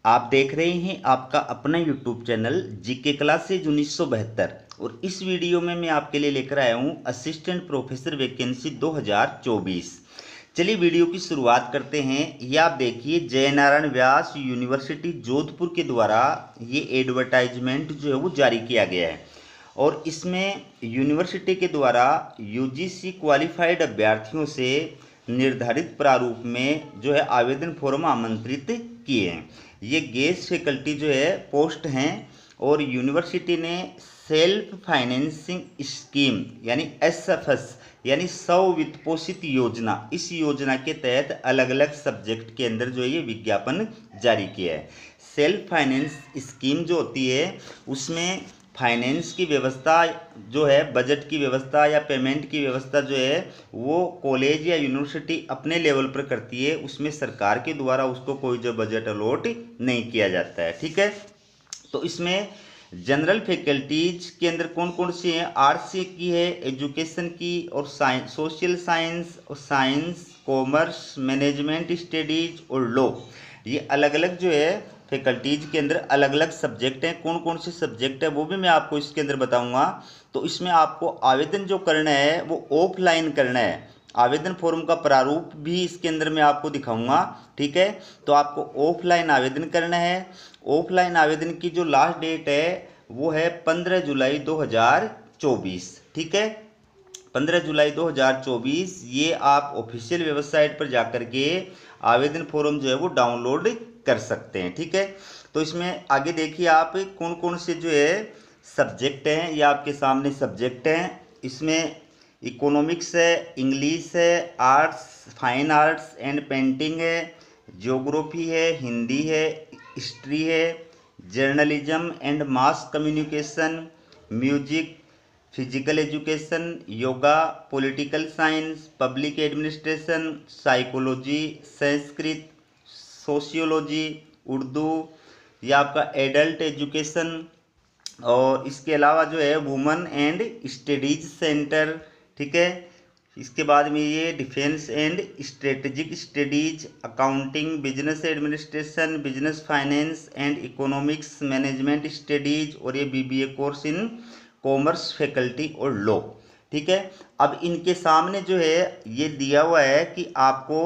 आप देख रहे हैं आपका अपना यूट्यूब चैनल जीके क्लासेज 1972 और इस वीडियो में मैं आपके लिए लेकर आया हूं असिस्टेंट प्रोफेसर वैकेंसी 2024। चलिए वीडियो की शुरुआत करते हैं। ये आप देखिए जय नारायण व्यास यूनिवर्सिटी जोधपुर के द्वारा ये एडवर्टाइजमेंट जो है वो जारी किया गया है और इसमें यूनिवर्सिटी के द्वारा यूजीसी क्वालिफाइड अभ्यर्थियों से निर्धारित प्रारूप में जो है आवेदन फॉर्म आमंत्रित किए हैं। ये गेस्ट फैकल्टी जो है पोस्ट हैं और यूनिवर्सिटी ने सेल्फ फाइनेंसिंग स्कीम यानी एसएफएस यानी स्व वित्त पोषित योजना, इस योजना के तहत अलग अलग सब्जेक्ट के अंदर जो है ये विज्ञापन जारी किया है। सेल्फ फाइनेंस स्कीम जो होती है उसमें फाइनेंस की व्यवस्था जो है, बजट की व्यवस्था या पेमेंट की व्यवस्था जो है वो कॉलेज या यूनिवर्सिटी अपने लेवल पर करती है। उसमें सरकार के द्वारा उसको कोई जो बजट अलॉट नहीं किया जाता है। ठीक है, तो इसमें जनरल फैकल्टीज के अंदर कौन कौन सी हैं? आर्ट्स की है, एजुकेशन की और साइंस, सोशल साइंस और साइंस, कॉमर्स, मैनेजमेंट स्टडीज और लॉ। ये अलग अलग जो है फैकल्टीज के अंदर अलग अलग सब्जेक्ट हैं। कौन कौन से सब्जेक्ट है वो भी मैं आपको इसके अंदर बताऊंगा। तो इसमें आपको आवेदन जो करना है वो ऑफलाइन करना है। आवेदन फॉर्म का प्रारूप भी इसके अंदर मैं आपको दिखाऊंगा। ठीक है, तो आपको ऑफलाइन आवेदन करना है। ऑफलाइन आवेदन की जो लास्ट डेट है वो है 15 जुलाई 2024। ठीक है, 15 जुलाई 2024 ये आप ऑफिशियल वेबसाइट पर जाकर के आवेदन फॉर्म जो है वो डाउनलोड कर सकते हैं। ठीक है, तो इसमें आगे देखिए आप कौन कौन से जो है सब्जेक्ट हैं, ये आपके सामने सब्जेक्ट हैं। इसमें इकोनॉमिक्स है, इंग्लिश है, arts, fine arts and painting है, ज्योग्राफी है, हिंदी है, हिस्ट्री है, journalism and mass communication, music, physical education, yoga, political science, public administration, psychology, Sanskrit, sociology, Urdu, या आपका एडल्ट एजुकेशन। और इसके अलावा जो है वुमेन एंड स्टडीज सेंटर। ठीक है, इसके बाद में ये defence and strategic studies, accounting, business administration, business finance and economics, management studies और ये BBA course in commerce faculty और लॉ। ठीक है, अब इनके सामने जो है ये दिया हुआ है कि आपको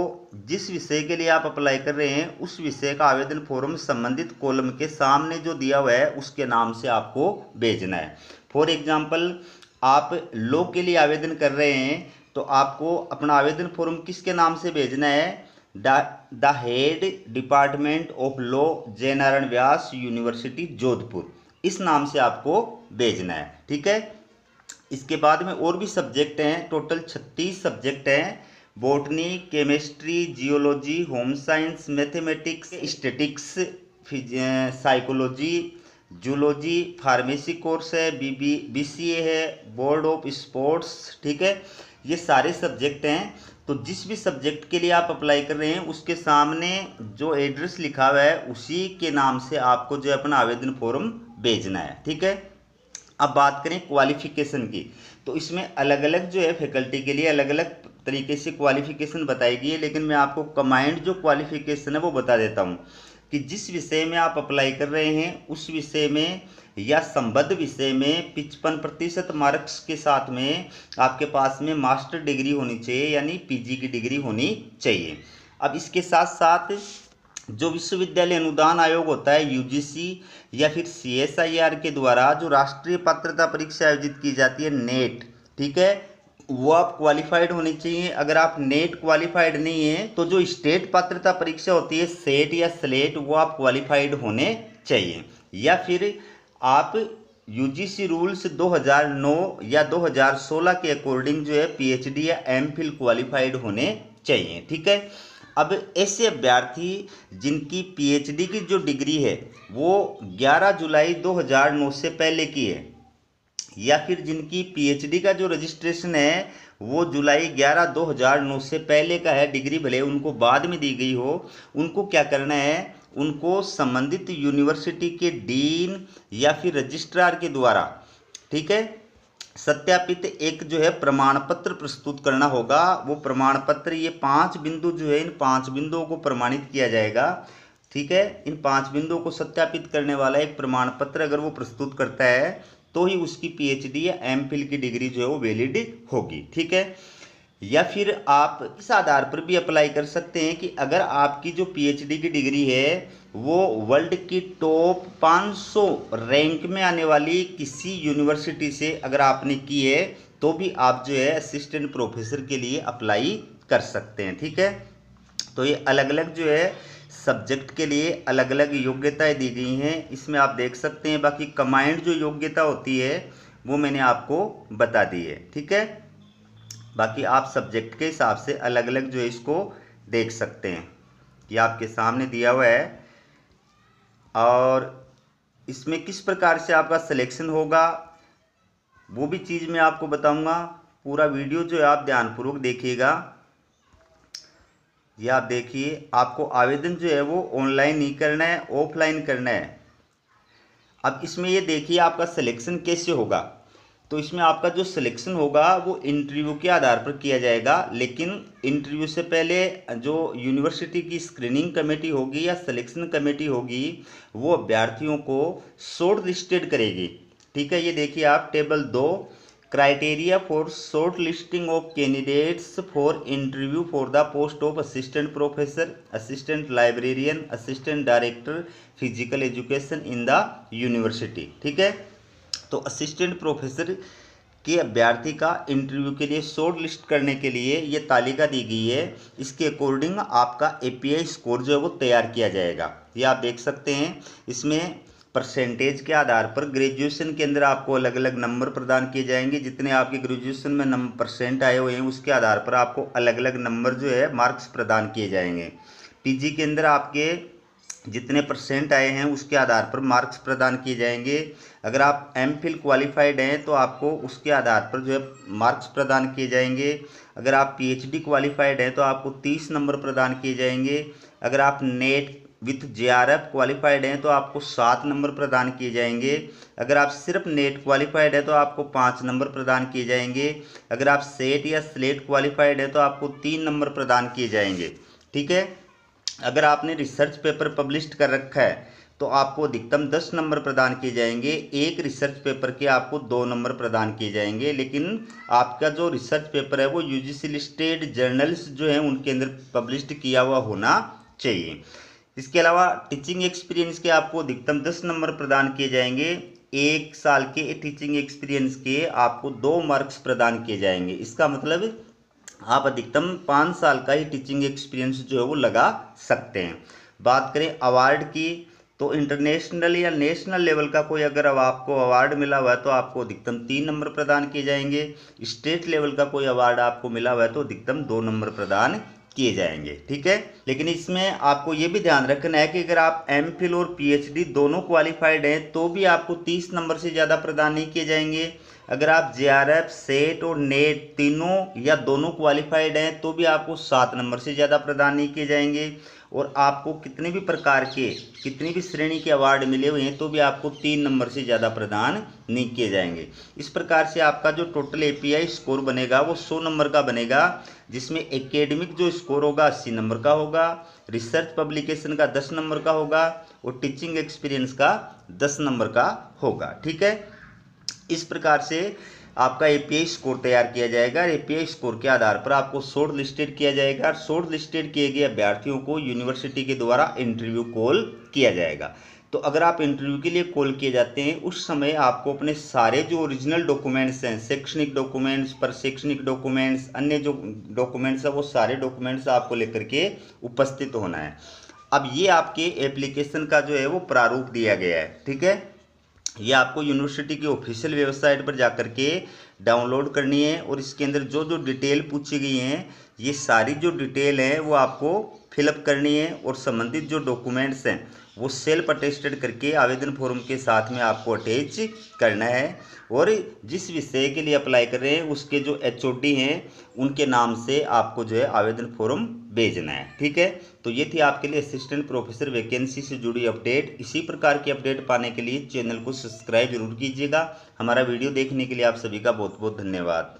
जिस विषय के लिए आप अप्लाई कर रहे हैं उस विषय का आवेदन फॉर्म संबंधित कॉलम के सामने जो दिया हुआ है उसके नाम से आपको भेजना है। फॉर एग्जांपल आप लॉ के लिए आवेदन कर रहे हैं तो आपको अपना आवेदन फॉर्म किसके नाम से भेजना है? The head department of law जय नारायण व्यास यूनिवर्सिटी जोधपुर, इस नाम से आपको भेजना है। ठीक है, इसके बाद में और भी सब्जेक्ट हैं, टोटल 36 सब्जेक्ट हैं। Botany, chemistry, geology, home science, mathematics, statics, psychology, zoology, pharmacy course है, बीसीए है, बोर्ड ऑफ स्पोर्ट्स। ठीक है, ये सारे सब्जेक्ट हैं। तो जिस भी सब्जेक्ट के लिए आप अप्लाई कर रहे हैं उसके सामने जो एड्रेस लिखा हुआ है उसी के नाम से आपको जो है अपना आवेदन फॉर्म भेजना है। ठीक है, अब बात करें क्वालिफिकेशन की, तो इसमें अलग अलग जो है फैकल्टी के लिए अलग अलग तरीके से क्वालिफिकेशन बताई गई है, लेकिन मैं आपको कंबाइंड जो क्वालिफिकेशन है वो बता देता हूँ कि जिस विषय में आप अप्लाई कर रहे हैं उस विषय में या संबद्ध विषय में 55% मार्क्स के साथ में आपके पास में मास्टर डिग्री होनी चाहिए, यानी पीजी की डिग्री होनी चाहिए। अब इसके साथ साथ जो विश्वविद्यालय अनुदान आयोग होता है यूजीसी या फिर सीएसआईआर के द्वारा जो राष्ट्रीय पात्रता परीक्षा आयोजित की जाती है नेट, ठीक है, वो आप क्वालिफाइड होनी चाहिए। अगर आप नेट क्वालिफाइड नहीं है तो जो स्टेट पात्रता परीक्षा होती है सेट या स्लेट, वो आप क्वालिफाइड होने चाहिए। या फिर आप यूजीसी रूल्स 2009 या 2016 के अकॉर्डिंग जो है पीएचडी या एमफिल क्वालिफाइड होने चाहिए। ठीक है, अब ऐसे अभ्यर्थी जिनकी पीएचडी की जो डिग्री है वो 11 जुलाई 2009 से पहले की है, या फिर जिनकी पीएचडी का जो रजिस्ट्रेशन है वो जुलाई 11 2009 से पहले का है, डिग्री भले उनको बाद में दी गई हो, उनको क्या करना है? उनको संबंधित यूनिवर्सिटी के डीन या फिर रजिस्ट्रार के द्वारा, ठीक है, सत्यापित एक जो है प्रमाण पत्र प्रस्तुत करना होगा। वो प्रमाण पत्र, ये 5 बिंदु जो है, इन 5 बिंदुओं को प्रमाणित किया जाएगा। ठीक है। इन 5 बिंदुओं को सत्यापित करने वाला एक प्रमाण पत्र अगर वो प्रस्तुत करता है तो ही उसकी पीएचडी या एमफिल की डिग्री जो है वो वैलिड होगी। ठीक है। या फिर आप इस आधार पर भी अप्लाई कर सकते हैं कि अगर आपकी जो पीएचडी की डिग्री है वो वर्ल्ड की टॉप 500 रैंक में आने वाली किसी यूनिवर्सिटी से अगर आपने की है तो भी आप जो है असिस्टेंट प्रोफेसर के लिए अप्लाई कर सकते हैं। ठीक है। तो ये अलग अलग जो है सब्जेक्ट के लिए अलग अलग योग्यताएं दी गई हैं, इसमें आप देख सकते हैं। बाकी कंबाइंड जो योग्यता होती है वो मैंने आपको बता दी है। ठीक है। बाकी आप सब्जेक्ट के हिसाब से अलग अलग जो है इसको देख सकते हैं। ये आपके सामने दिया हुआ है और इसमें किस प्रकार से आपका सिलेक्शन होगा वो भी चीज़ मैं आपको बताऊंगा। पूरा वीडियो जो है आप ध्यानपूर्वक देखिएगा। ये आप देखिए, आपको आवेदन जो है वो ऑनलाइन नहीं करना है, ऑफलाइन करना है। अब इसमें ये देखिए आपका सिलेक्शन कैसे होगा। तो इसमें आपका जो सिलेक्शन होगा वो इंटरव्यू के आधार पर किया जाएगा, लेकिन इंटरव्यू से पहले जो यूनिवर्सिटी की स्क्रीनिंग कमेटी होगी या सिलेक्शन कमेटी होगी वो अभ्यर्थियों को शॉर्ट लिस्टेड करेगी। ठीक है। ये देखिए आप table 2, criteria for short listing of candidates for interview for the post of assistant professor, assistant librarian, assistant director physical education in the university. ठीक है। तो असिस्टेंट प्रोफेसर के अभ्यर्थी का इंटरव्यू के लिए शॉर्ट लिस्ट करने के लिए ये तालिका दी गई है। इसके अकॉर्डिंग आपका एपीआई स्कोर जो है वो तैयार किया जाएगा। ये आप देख सकते हैं। इसमें परसेंटेज के आधार पर ग्रेजुएशन के अंदर आपको अलग अलग नंबर प्रदान किए जाएंगे। जितने आपके ग्रेजुएशन में परसेंट आए हुए हैं उसके आधार पर आपको अलग अलग नंबर जो है मार्क्स प्रदान किए जाएंगे। पीजी के अंदर आपके जितने परसेंट आए हैं उसके आधार पर मार्क्स प्रदान किए जाएंगे। अगर आप एमफिल क्वालिफाइड हैं तो आपको उसके आधार पर जो है मार्क्स प्रदान किए जाएंगे। अगर आप पीएचडी क्वालिफाइड हैं तो आपको 30 नंबर प्रदान किए जाएंगे। अगर आप नेट विथ जेआरएफ क्वालिफाइड हैं तो आपको 7 नंबर प्रदान किए जाएंगे। अगर आप सिर्फ नेट क्वालिफाइड हैं तो आपको 5 नंबर प्रदान किए जाएंगे। अगर आप सेट या स्लेट क्वालिफाइड हैं तो आपको 3 नंबर प्रदान किए जाएंगे। ठीक है। अगर आपने रिसर्च पेपर पब्लिश कर रखा है तो आपको अधिकतम 10 नंबर प्रदान किए जाएंगे। एक रिसर्च पेपर के आपको 2 नंबर प्रदान किए जाएंगे, लेकिन आपका जो रिसर्च पेपर है वो यूजीसी लिस्टेड जर्नल्स जो हैं उनके अंदर पब्लिश किया हुआ होना चाहिए। इसके अलावा टीचिंग एक्सपीरियंस के आपको अधिकतम 10 नंबर प्रदान किए जाएंगे। 1 साल के टीचिंग एक्सपीरियंस के आपको 2 मार्क्स प्रदान किए जाएंगे। इसका मतलब आप अधिकतम 5 साल का ही टीचिंग एक्सपीरियंस जो है वो लगा सकते हैं। बात करें अवार्ड की तो इंटरनेशनल या नेशनल लेवल का कोई अगर अब आपको अवार्ड मिला हुआ है तो आपको अधिकतम 3 नंबर प्रदान किए जाएंगे। स्टेट लेवल का कोई अवार्ड आपको मिला हुआ है तो अधिकतम 2 नंबर प्रदान किए जाएंगे। ठीक है। लेकिन इसमें आपको ये भी ध्यान रखना है कि अगर आप एमफिल और पीएचडी दोनों क्वालिफाइड हैं तो भी आपको 30 नंबर से ज़्यादा प्रदान नहीं किए जाएंगे। अगर आप जेआरएफ, सेट और नेट तीनों या दोनों क्वालिफाइड हैं तो भी आपको 7 नंबर से ज़्यादा प्रदान नहीं किए जाएंगे। और आपको कितने भी प्रकार के कितनी भी श्रेणी के अवार्ड मिले हुए हैं तो भी आपको 3 नंबर से ज़्यादा प्रदान नहीं किए जाएंगे। इस प्रकार से आपका जो टोटल एपीआई स्कोर बनेगा वो 100 नंबर का बनेगा, जिसमें एकेडमिक जो स्कोर होगा 80 नंबर का होगा, रिसर्च पब्लिकेशन का 10 नंबर का होगा और टीचिंग एक्सपीरियंस का 10 नंबर का होगा। ठीक है। इस प्रकार से आपका एपीआई स्कोर तैयार किया जाएगा। एपीआई स्कोर के आधार पर आपको शॉर्ट लिस्टेड किया जाएगा और शॉर्ट लिस्टेड किए गए अभ्यर्थियों को यूनिवर्सिटी के द्वारा इंटरव्यू कॉल किया जाएगा। तो अगर आप इंटरव्यू के लिए कॉल किए जाते हैं उस समय आपको अपने सारे जो ओरिजिनल डॉक्यूमेंट्स हैं, शैक्षणिक डॉक्यूमेंट्स, प्रशैक्षणिक डॉक्यूमेंट्स, अन्य जो डॉक्यूमेंट्स हैं वो सारे डॉक्यूमेंट्स आपको लेकर के उपस्थित होना है। अब ये आपके एप्लीकेशन का जो है वो प्रारूप दिया गया है। ठीक है। ये आपको यूनिवर्सिटी की ऑफिशियल वेबसाइट पर जाकर के डाउनलोड करनी है और इसके अंदर जो जो डिटेल पूछी गई हैं ये सारी जो डिटेल है वो आपको फिलअप करनी है और संबंधित जो डॉक्यूमेंट्स हैं वो सेल्फ अटेस्टेड करके आवेदन फॉर्म के साथ में आपको अटैच करना है। और जिस विषय के लिए अप्लाई कर रहे हैं उसके जो एचओडी हैं उनके नाम से आपको जो है आवेदन फॉर्म भेजना है। ठीक है। तो ये थी आपके लिए असिस्टेंट प्रोफेसर वैकेंसी से जुड़ी अपडेट। इसी प्रकार की अपडेट पाने के लिए चैनल को सब्सक्राइब जरूर कीजिएगा। हमारा वीडियो देखने के लिए आप सभी का बहुत बहुत धन्यवाद।